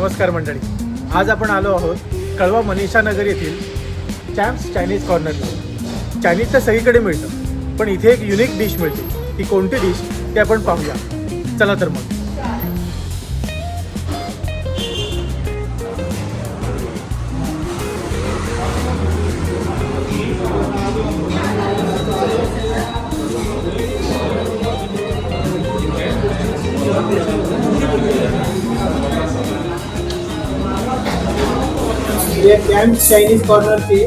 नमस्कार मंडळी, आज आपण आलो आहोत कळवा मनीषा नगर येथील चॅम्प्स चायनीज कॉर्नरला। चायनीज तर सगळीकडे मिळतं, पण इथे एक युनिक डिश मिळते। ती कोणती डिश ते आपण पाहूया। चला तर मग। ये कॅम्प्स चायनीज कॉर्नरचे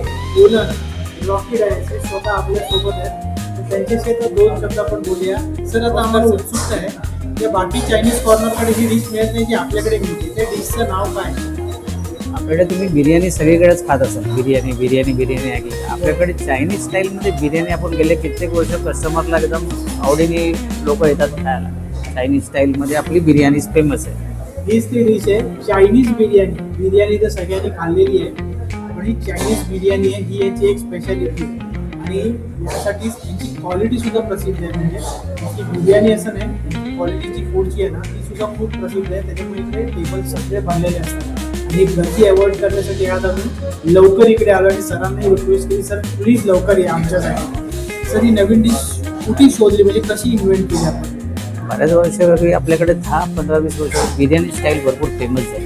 ओनर रॉकी डायस स्वतः आपल्या सोबत आहेत। तर त्यांच्याशी आता दोन शब्द आपण बोलूया। सर, आता आम्हाला उत्सुकता आहे की बाकी चायनीज कॉर्नरकडे ही डिश मिळत नाही, जी आपल्याकडे मिळते, त्या डिशचं नाव काय? आपल्याकडे तुम्ही बिर्याणी सगळीकडेच खात असाल, बिर्याणी बिर्याणी बिर्याणी आहे। आपल्याकडे चायनीज स्टाईलमध्ये बिर्याणी आपण गेले कित्येक वर्ष कस्टमरला एकदम आवडीने लोक येतात खायला। चायनीज स्टाईलमध्ये आपली बिर्याणी फेमस आहे। हीच ती डिश आहे, चायनीज बिर्याणी। बिर्याणी तर सगळ्यांनी खाल्लेली आहे, पण ही चायनीज बिर्याणी आहे, ही याची एक स्पेशालिटी आहे। आणि यासाठीच यांची क्वालिटी सुद्धा प्रसिद्ध आहे। म्हणजे ती बिर्याणी असं नाही, क्वालिटीची फूडची आहे ना, ती सुद्धा खूप प्रसिद्ध आहे। त्याच्यामुळे इकडे टेबल सगळे भरलेले असतात। आणि गर्दी अवॉइड करण्यासाठी आज आम्ही लवकर इकडे आलो आणि सरांनाही रिक्वेस्ट केली, सर प्लीज लवकर या आमच्यासाठी। सर, ही नवीन डिश कुठे शोधली, म्हणजे कशी इन्व्हेंट केली आपण? बऱ्याच वर्षापूर्वी आपल्याकडे 10-15-20 वर्ष बिर्याणी स्टाईल भरपूर फेमस झाली।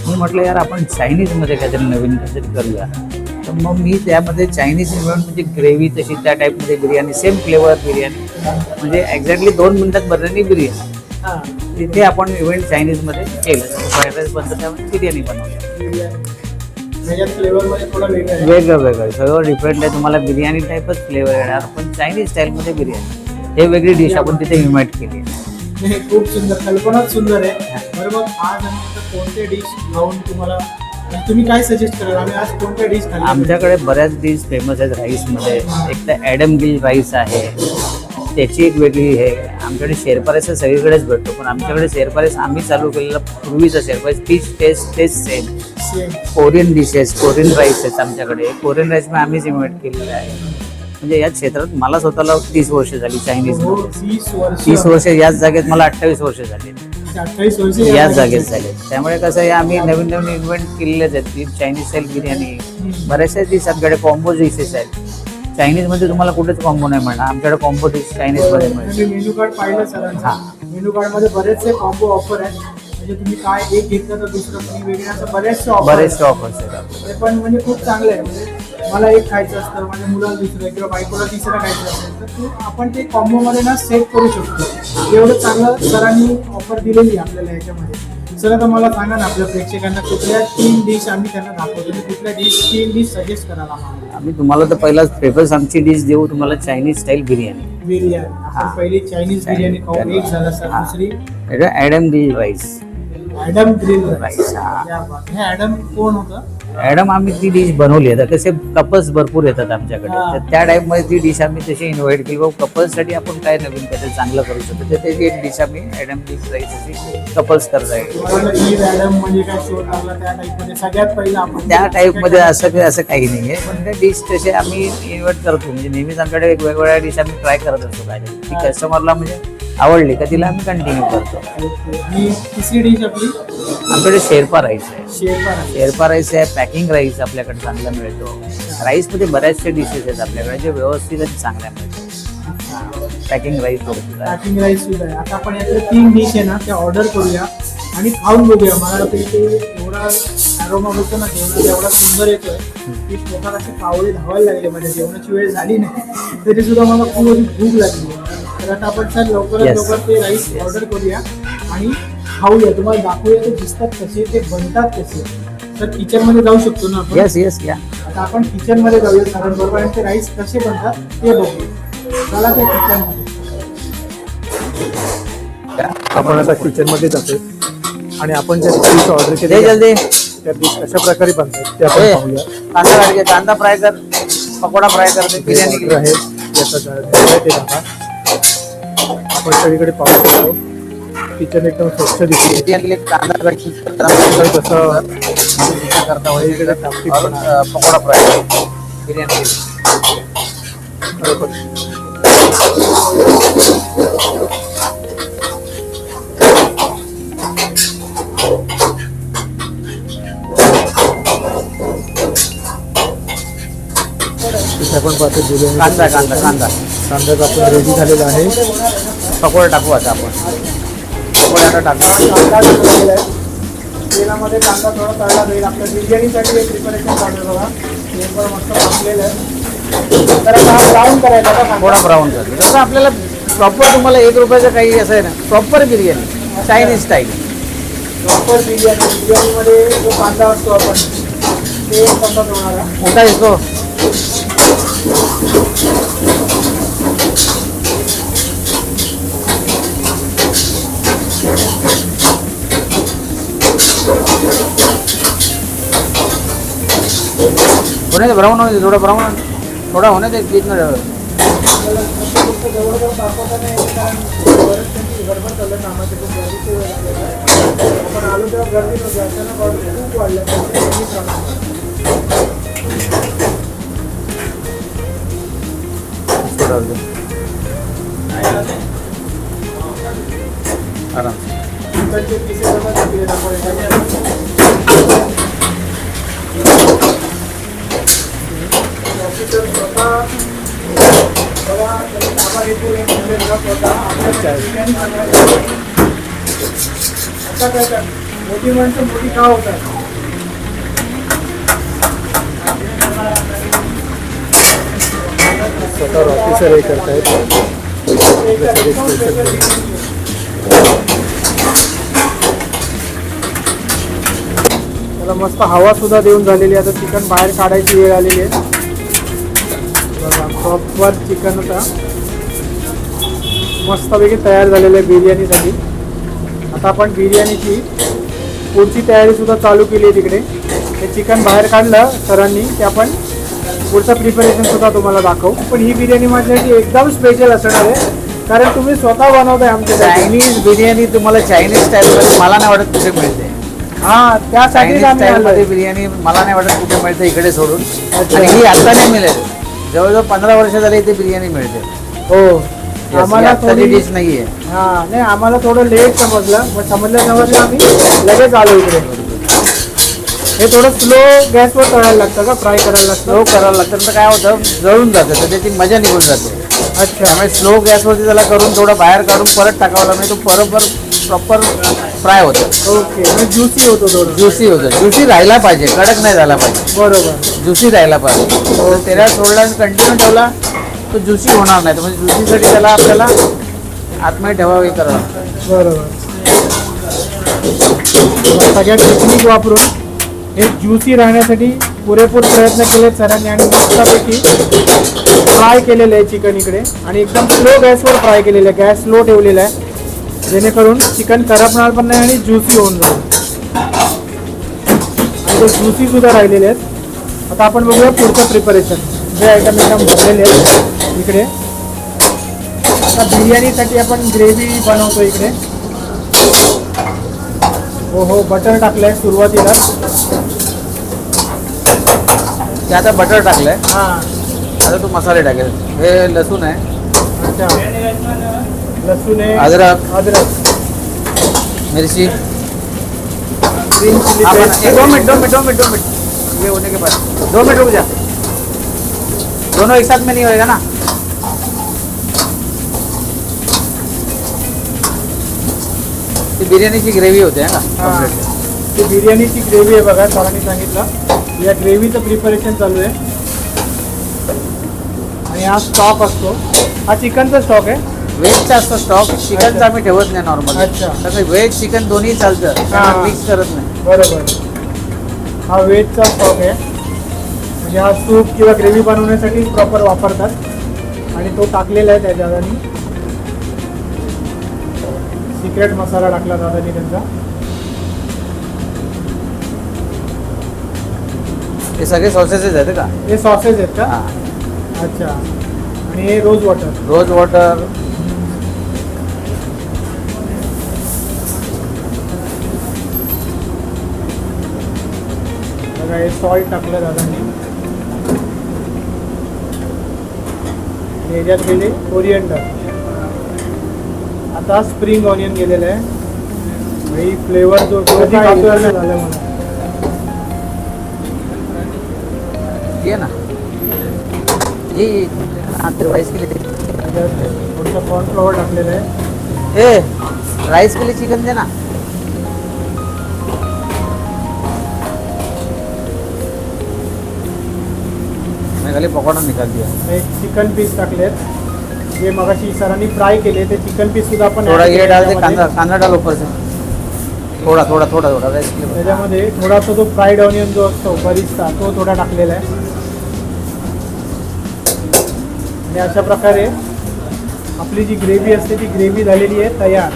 मी म्हटलं यार आपण चायनीजमध्ये काहीतरी नवीन काहीतरी करूया। तर मग मी त्यामध्ये चायनीज इन्व्हेंट म्हणजे ग्रेव्ही तशी त्या टाईपमध्ये बिर्याणी, सेम फ्लेवर बिर्याणी, म्हणजे एक्झॅक्टली 2 मिनिटात बनणारी बिर्याणी, तिथे आपण इव्हेंट चायनीजमध्ये केलं। फ्राईड राईस बनतं, त्यामध्ये बिर्याणी बनवली। फ्लेवरमध्ये थोडा वेगळा आहे, वेगळं सगळं डिफरंट आहे। तुम्हाला बिर्याणी टाईपच फ्लेवर येणार, पण चायनीज स्टाईलमध्ये बिर्याणी, हे वेगळी डिश आपण तिथे इन्व्हाइट केली। खूप सुंदर, कल्पनाच सुंदर आहे। बरं, मग आज आम्ही आता कोणते डिश खाऊन तुम्हाला, तुम्ही काय सजेस्ट कराल? आम्ही आज कोणत्या डिश खाल्ल्या? आमच्याकडे बऱ्याच डिश फेमस आहेत राईसमध्ये। एक तर ॲडम गिल राईस आहे, त्याची एक वेगळी आहे। आमच्याकडे शेरपा राईस सगळीकडेच भेटतो, पण आमच्याकडे शेरपा राईस आम्ही चालू केलेला पूर्वीचा शेरपा राईस, तीच taste same. Korean dishes, Korean rice आहेत आमच्याकडे। कोरियन राईस मी आम्हीच इन्व्हाइट केलेलं आहे। म्हणजे याच क्षेत्रात मला स्वतःला 30 वर्ष झाली चायनीज। 30 वर्ष याच जागेत, मला 28 वर्ष झाली 28 वर्ष याच जागेत झाले। त्यामुळे कसं आहे, आम्ही नवीन नवीन इन्व्हेंट केलेलेच आहेत। ती चायनीज स्टाईल बिर्याणी, बऱ्याचशा डिश आमच्याकडे कॉम्बो डिशेस आहेत। चायनीजमध्ये तुम्हाला कुठेच कॉम्बो नाही मिळणार, आमच्याकडे कॉम्बो डिश चायनीजमध्ये मिळते। मेन्यू कार्ड पाहिलं सरांचा, मेन्यू कार्ड मध्ये बरेचसे कॉम्बो ऑफर आहेत। म्हणजे तुम्ही काय एक घेतलं तर दुसरं फ्री वेगळे, असं बरेचसे ऑफर्स आहेत। ते पण म्हणजे खूप चांगलं आहे। म्हणजे मला एक खायचं असतं, माझ्या मुलाला दुसरं किंवा बायकोला तिसरं खायचं असेल, तर आपण ते कॉम्बो मध्ये ना सेट करू शकतो। एवढं चांगलं सरांनी ऑफर दिलेली आहे आपल्याला याच्यामध्ये। सर, आता मला सांगा ना, आपल्या प्रेक्षकांना कुठल्या 3 डिश आम्ही त्यांना दाखवतो, तुम्ही कुठल्या 3 डिश सजेस्ट कराल आम्हाला? आम्ही तुम्हाला तर पहिला फेमस आमची डिश देऊ तुम्हाला, चायनीज स्टाईल बिर्याणी। आपण पहिली चायनीज बिर्याणी खाऊ। एक झालं सर, दुसरी Adam gill rice. Adam grill rice, हे ॲडम कोण होतं? ॲडम आम्ही ती डिश बनवली आहे। तसे कपल्स भरपूर येतात आमच्याकडे, तर त्या टाईपमध्ये ती डिश आम्ही तशी इन्व्हाइट केली। बाबा कपल्ससाठी आपण काय नवीन काहीतरी चांगलं करू शकतो, तर त्याची एक डिश आम्ही ॲडम गिल राईस अशी कपल्स करता येईल। ॲडम म्हणजे काय शोध लागला त्या टाईपमध्ये? सगळ्यात पहिलं आपण त्या टाईपमध्ये असं काही नाही आहे, पण त्या डिश तसे आम्ही इन्व्हाइट करतो। म्हणजे नेहमीच आमच्याकडे एक वेगवेगळ्या डिश आम्ही ट्राय करत असतो, काय ती कस्टमरला म्हणजे आवडली का तिला आम्ही कंटिन्यू करतो। ही तिसरी डिश आपली आमच्याकडे शेरपा राईस आहे। शेरपा राईस आहे, पॅकिंग राईस आपल्याकडे चांगला मिळतो। राईसमध्ये बऱ्याचशा डिशेस आहेत आपल्याकडे, जे व्यवस्थित आणि चांगल्या मिळतात। पॅकिंग राईस सुद्धा आहे। आता आपण यातल्या 3 डिश आहे ना, त्या ऑर्डर करूया आणि खाऊन बघूया। मला वाटतं की एवढा अरोमा होतो ना जेवणाचा, एवढा सुंदर येतोय की पोटात असे कावळे धावायला लागले। माझ्या जेवणाची वेळ झाली नाही तरी सुद्धा मला खूप भूक लागली। तर आता आपण सर लवकरात लवकर ते राईस ऑर्डर करूया आणि खाऊया, तुम्हाला दाखवूया ते दिसतात कसे, ते बनतात कसे। तर किचन मध्ये जाऊ शकतो ना आपण? येस या। आता आपण किचन मध्ये जाऊया सरांबरोबर आणि ते राईस कसे बनतात ते बघूया। चला ते किचन मध्ये। आपण आता किचन मध्ये जातोय आणि आपण जे डिश ऑर्डर केली जल्दी त्या डिश कशा प्रकारे बनतात ते आपण पाहूया। कांदा काढ घे, कांदा फ्राय कर, पकोडा फ्राय कर, बिर्याणी आहे याचा ते बघा। आपण सगळीकडे पाहू शकतो, किचन एकदम स्वच्छ दिसते। कांदा जसं करता इकडे पकोडा फ्राय, बिर्याणी इथे आपण पाहतो बिर्याणी कांदा कांदा कांदा कांदा कापून रेडी झालेला आहे. पकोडा टाकू आता आपण पकोडा टाकू. कांदा टाकलेला आहे. तेलामध्ये कांदा थोडा तळला जाईल. आपल्या बिर्याणीसाठी हे प्रिपरेशन चालू आहे बघा. हे पण मस्त टाकलेलं आहे. तर आता हा ब्राऊन करायचा का कांदा? थोडा ब्राऊन कर. जसं आपल्याला प्रॉपर तुम्हाला 1 रुपयाचं काही असं आहे ना, proper biryani Chinese style. Proper बिर्याणीमध्ये जो कांदा असतो आपण ते कसा होणार आहे? मोठा इसको होने दे, ब्राउन होने दे, थोड़ा होने दे बीच में. आपल्याला फक्त जवळ दाखवता नाही येत कारण बरेच त्यांची गडबड चाललं कामाची खूप गर्दीची वेळ लागलेली आहे. आपण आलो तेव्हा गर्दी नव्हती. अचानक खूप वाढल्या आराम. चिकनचे पीसेस आता टाकले आपण एखाद्या ऑफिसर स्वतः बघा त्यांनी ताबा घेतलेला आहे. स्वतः आपल्या बिर्याणी बनवायला आता काय कर मोठी माणसं मोठी का होतात. स्वतः ऑफिसर हे करतायत. त्याला मस्त हवा सुद्धा देऊन झालेली आहे. आता चिकन बाहेर काढायची वेळ आलेली आहे. बघा प्रॉपर चिकन होता मस्तपैकी तयार झालेलं आहे बिर्याणीसाठी. आता आपण बिर्याणीची पुढची तयारी सुद्धा चालू केली आहे तिकडे. हे चिकन बाहेर काढलं सरांनी ते आपण पुढचं प्रिपरेशन सुद्धा तुम्हाला दाखवू. पण ही बिर्याणी माझ्यासाठी एकदम स्पेशल असणार आहे कारण तुम्ही स्वतः बनवताय आमच्या चायनीज बिर्याणी तुम्हाला चायनीज स्टाईलमध्ये मला नाही वाटत कुठे मिळते. हां त्यासाठी चायनीज स्टाईलमध्ये बिर्याणी मला नाही वाटत कुठे मिळते इकडे सोडून. आणि ही आता नाही मिळेल. जवळजवळ 15 वर्ष झाली इथे बिर्याणी मिळते. हो आम्हाला आत्ताची थोडी डिश नाही आहे. हां नाही आम्हाला थोडं लेट समजलं. मग समजलं आम्ही लगेच आलो इकडे. हे थोडं स्लो गॅसवर तळायला लागतं का फ्राय करायला लागतं? स्लो करायला लागतं तर काय होतं जळून जातं तर त्याची मजा निघून जाते. अच्छा त्यामुळे स्लो गॅसवरती त्याला करून थोडं बाहेर काढून परत टाकावं लागतं. तो बरोबर प्रॉपर फ्राय होतं. ओके म्हणजे ज्युसी होतो थोडं. ज्युसी होतं. ज्युसी राहायला पाहिजे, कडक नाही झाला पाहिजे. बरोबर ज्युसी राहायला पाहिजे. तर त्याला सोडला कंटिन्यू ठेवला तो ज्युसी होणार नाही. तर म्हणजे ज्युसीसाठी त्याला आपल्याला आतमध्ये ठेवावे करावं लागतं. बरोबर सगळ्या टेक्निक वापरून हे ज्युसी राहण्यासाठी पुरेपूर प्रयत्न केले सरांनी आणि मस्तपैकी फ्राय केलेलं आहे चिकन इकडे. आणि एकदम स्लो गॅसवर फ्राय केलेलं आहे. गॅस स्लो ठेवलेला आहे जेणेकरून चिकन करपणार पण नाही आणि ज्युसी होऊन जाईल. आणि ते ज्युसी सुद्धा राहिलेले आहेत. आता आपण बघूया पुढचं प्रिपरेशन. जे आयटम एकदम भरलेले आहेत इकडे. आता बिर्याणीसाठी आपण ग्रेव्ही बनवतो इकडे. हो बटर टाकलंय सुरुवातीला. ते आता बटर टाकलंय. हां आता तू मसाले टाकेल. हे लसूण आहे, अच्छा लसूण आहे, अदरक, अदरक मिर्ची. ग्रीन चिली हाँ, paste. 2 minute 2 minute 2 minute 2 minute ये होने के बाद 2 मिनट रुक जा. दोनों एक साथ में नहीं होएगा ना. ती बिर्याणीची ग्रेव्ही होते है ना हां completely. ती बिर्याणीची ग्रेव्ही आहे बघा. सरांनी सांगितलं या ग्रेव्हीचं प्रिपरेशन चालू आहे. आणि हा स्टॉक असतो. हा चिकनचा स्टॉक आहे. व्हेजचा असतो स्टॉक. चिकनचा आम्ही ठेवत नाही नॉर्मल. अच्छा. तसं व्हेज चिकन दोन्ही चालतं. हां. मिक्स करत नाही. बरोबर हा व्हेजचा स्टॉक आहे. म्हणजे हा सूप किंवा ग्रेव्ही बनवण्यासाठी प्रॉपर वापरतात. आणि तो टाकलेला आहे त्याच्यात. आणि सिक्रेट मसाला टाकला दादानी त्यांचा. हे सगळे सॉसेसेस आहेत का. हे सॉसेस आहेत का. हां. अच्छा आणि हे रोज वॉटर. Rose water. बघा हे सॉल्ट टाकलं दादांनी. आणि ह्याच्यात गेले कोरिएंडर. आता स्प्रिंग ऑनियन गेलेलं आहे. भाई फ्लेवर जो कधी खातोय असं झालं मला. ये ना जी राईस के लिए थोडंसं कॉर्नफ्लॉवर टाकलेलं आहे. ए राइस के लिए चिकन देना. मैं खाली पकौड़ा निकाल दिया. एक चिकन पीस टाकलेत जे मगाशी सरांनी फ्राय केले ते चिकन पीस सुद्धा आपण थोड़ा add ये केले डाल दे, त्यामध्ये. कांदा कांदा डाल ऊपर से. थोड़ा थोड़ा थोड़ा थोड़ा राइस के लिए. त्याच्यामध्ये थोडासा जो फ्राईड ऑनियन जो असतो बरिस्ता तो थोडा टाकलेला आहे. आणि अशा प्रकारे आपली जी ग्रेव्ही असते ती ग्रेव्ही झालेली आहे तयार.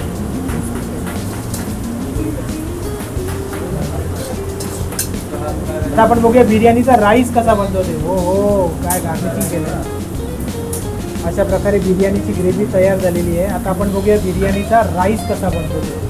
आता आपण बघूया बिर्याणीचा राईस कसा बनतो ते. हो हो काय गार्निशिंग केलं. अशा प्रकारे बिर्याणीची ग्रेव्ही तयार झालेली आहे. आता आपण बघूया बिर्याणीचा राईस कसा बनतो ते.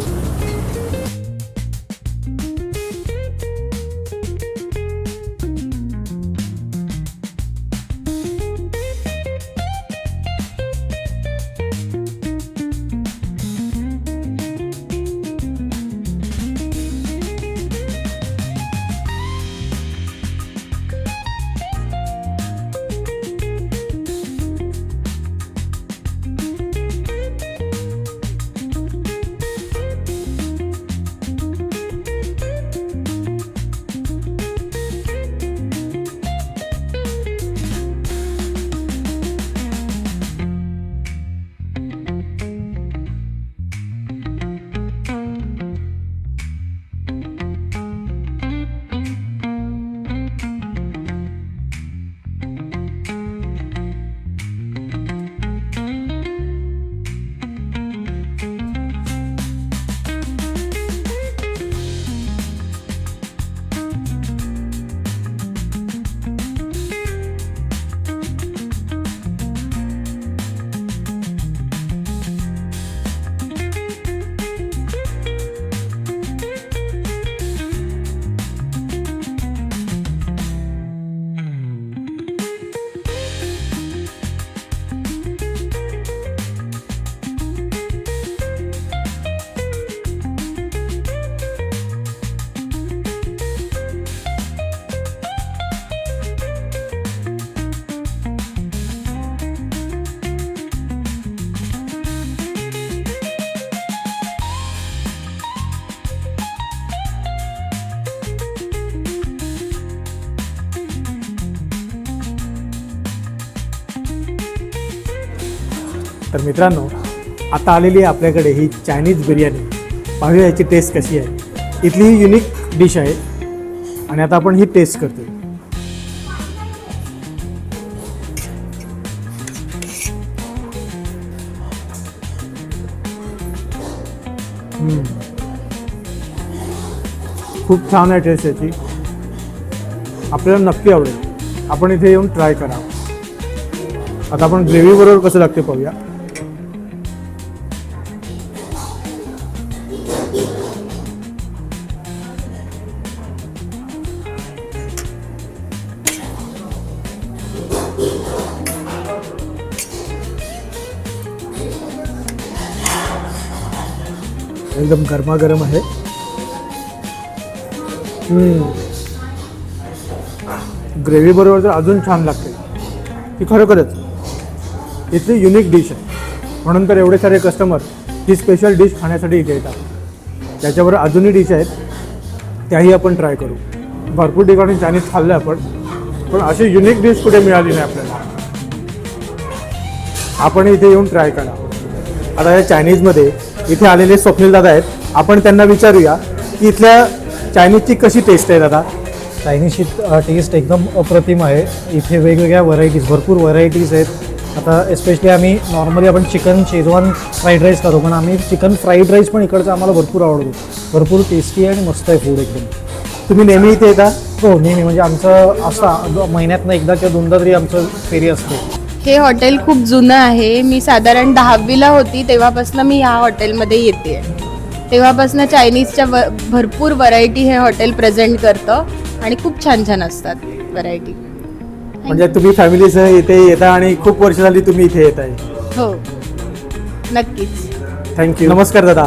तर मित्रांनो आता आलेली आहे आपल्याकडे ही चायनीज बिर्याणी. पाहूया याची टेस्ट कशी आहे. इथली ही युनिक डिश आहे आणि आता आपण ही टेस्ट करतोय. खूप छान आहे टेस्ट याची. आपल्याला नक्की आवडेल. आपण इथे येऊन ट्राय करा. आता आपण ग्रेव्ही बरोबर कसं लागते पाहूया. एकदम गरमागरम आहे. ग्रेव्ही बरोबर तर अजून छान लागते. ती खरोखरच इथली युनिक डिश आहे. म्हणून तर एवढे सारे कस्टमर ही स्पेशल डिश खाण्यासाठी इथे येतात. त्याच्यावर अजूनही डिश आहेत त्याही आपण ट्राय करू. भरपूर ठिकाणी चायनीज खाल्लं आपण पण अशी युनिक डिश कुठे मिळाली नाही आपल्याला. आपण इथे येऊन ट्राय करा. आता या चायनीजमध्ये इथे आलेले स्वप्नील दादा आहेत. आपण त्यांना विचारूया की इथल्या चायनीजची कशी टेस्ट आहे दादा. चायनीजची टेस्ट एकदम अप्रतिम आहे. इथे वेगवेगळ्या व्हरायटीज भरपूर व्हरायटीज आहेत. आता एस्पेशली आम्ही नॉर्मली आपण चिकन शेजवान फ्राईड राईस खातो पण आम्ही चिकन फ्राईड राईस पण इकडचं आम्हाला भरपूर आवडतो. भरपूर टेस्टी आहे आणि मस्त आहे फूड एकदम. तुम्ही नेहमी इथे येता. हो नेहमी म्हणजे आमचं असं महिन्यातनं एकदा किंवा दोनदा तरी आमचं फेरी असते. हे हॉटेल खूप जुनं आहे. मी साधारण 10वीला होती तेव्हापासून मी ह्या हॉटेलमध्ये येते. तेव्हापासून चायनीजच्या भरपूर व्हरायटी हे हॉटेल प्रेझेंट करतं आणि खूप छान छान असतात व्हरायटी. म्हणजे तुम्ही फॅमिलीसह इथे येता आणि खूप वर्ष झाली तुम्ही इथे येत आहे. हो नक्कीच. थँक्यू. नमस्कार दादा.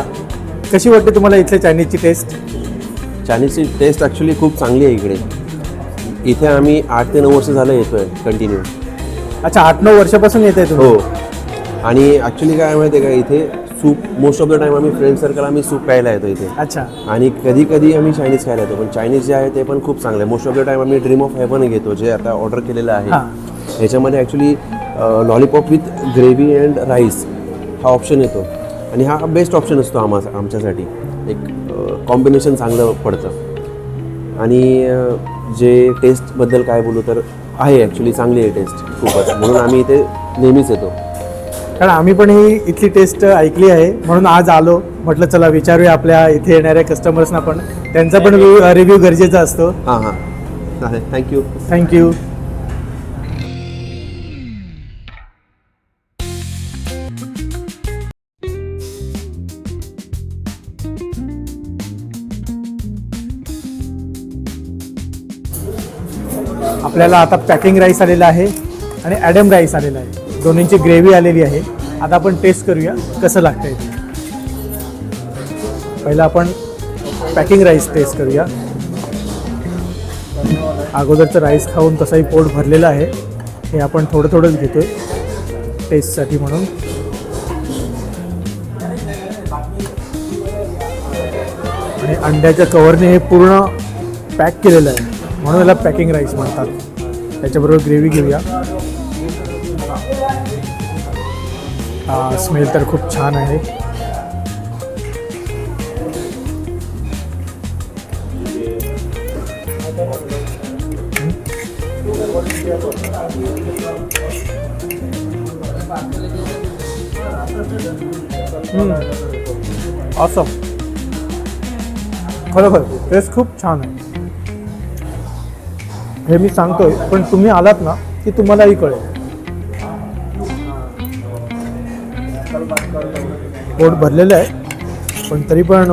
कशी वाटते तुम्हाला इथल्या चायनीजची टेस्ट. चायनीजची टेस्ट ॲक्च्युली खूप चांगली आहे इकडे. इथे आम्ही 8 ते 9 वर्ष झालं येतो आहे कंटिन्यू अच्छा 8-9 वर्षापासून येत आहे तुम्ही? हो. आणि ॲक्च्युली काय माहिती आहे का, इथे soup most of the time आम्ही फ्रेंड सर्कल आम्ही सूप प्यायला येतो इथे. अच्छा. आणि कधी कधी आम्ही चायनीज खायला येतो, पण चायनीज जे आहे ते पण खूप चांगलं आहे. मोस्ट ऑफ द टाईम आम्ही ड्रीम ऑफ हेवन घेतो, जे आता ऑर्डर केलेलं आहे. ह्याच्यामध्ये actually lollipop with gravy and rice हा ऑप्शन येतो, आणि हा बेस्ट ऑप्शन असतो आमच्यासाठी. एक कॉम्बिनेशन चांगलं पडतं. आणि जे टेस्टबद्दल काय बोलू तर आहे ॲक्च्युली चांगली आहे टेस्ट खूपच, म्हणून आम्ही इथे नेहमीच येतो. कारण आम्ही पण ही इथली टेस्ट ऐकली आहे, म्हणून आज आलो. म्हटलं चला विचारूया आपल्या इथे येणाऱ्या कस्टमर्सना पण, त्यांचा पण रिव्ह्यू गरजेचा असतो. हां हां चालेल, थँक्यू. थँक्यू. आपल्याला आता पॅकिंग राईस आलेला आहे आणि ॲडम राईस आलेला आहे. दोन्हींची ग्रेव्ही आलेली आहे. आता आपण टेस्ट करूया कसं लागतंय ते. पहिला आपण पॅकिंग राईस टेस्ट करूया. अगोदरचं राईस खाऊन तसाही पोट भरलेलं आहे. हे आपण थोडं थोडंच घेतोय टेस्टसाठी म्हणून. आणि अंड्याच्या कवरने हे पूर्ण पॅक केलेलं आहे, म्हणून याला पॅकिंग राईस म्हणतात. त्याच्याबरोबर ग्रेव्ही घेऊया. स्मेल तर खूप छान आहे. ऑसम. खरोखर टेस्ट खूप छान आहे. हे मी सांगतोय, पण तुम्ही आलात ना की तुम्हालाही कळेल. पोट भरलेलं आहे, पण तरी पण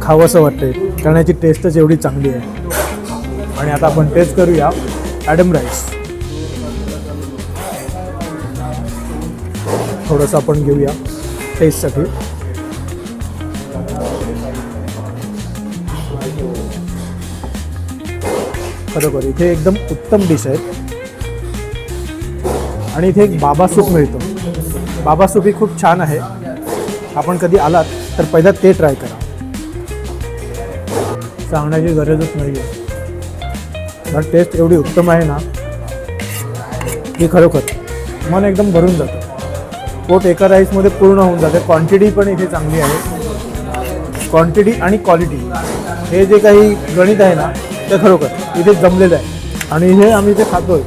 खावंसं वाटतंय, कारण याची टेस्टच एवढी चांगली आहे. आणि आता आपण टेस्ट करूया ॲडम राईस. थोडंसं आपण घेऊया टेस्टसाठी. खरोखर इथे एकदम उत्तम डिश आहे. आणि इथे एक बाबा सूप मिळतो. बाबा सूप ही खूप छान आहे. आपण कधी आलात तर पहिला ते ट्राय करा. सांगण्याची गरजच नाही आहे. तर टेस्ट एवढी उत्तम आहे ना की खरोखर मन एकदम भरून जातं. पोट एका राईसमध्ये पूर्ण होऊन जाते. क्वांटिटी पण इथे चांगली आहे. क्वांटिटी आणि क्वालिटी हे जे काही गणित आहे ना ते खरोखर इथे जमलेलं आहे. आणि हे आम्ही इथे खातोय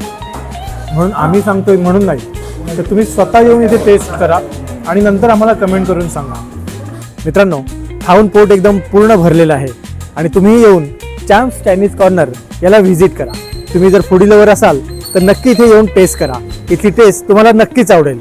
म्हणून आम्ही सांगतोय म्हणून नाही, तर तुम्ही स्वतः येऊन इथे टेस्ट करा आणि नंतर आम्हाला कमेंट करून सांगा. मित्रांनो, खाऊन पोट एकदम पूर्ण भरलेलं आहे आणि तुम्ही येऊन चॅम्प्स चायनीज कॉर्नर याला व्हिजिट करा. तुम्ही जर फूडी लवर असाल तर नक्की इथे येऊन टेस्ट करा. इथली टेस्ट तुम्हाला नक्कीच आवडेल.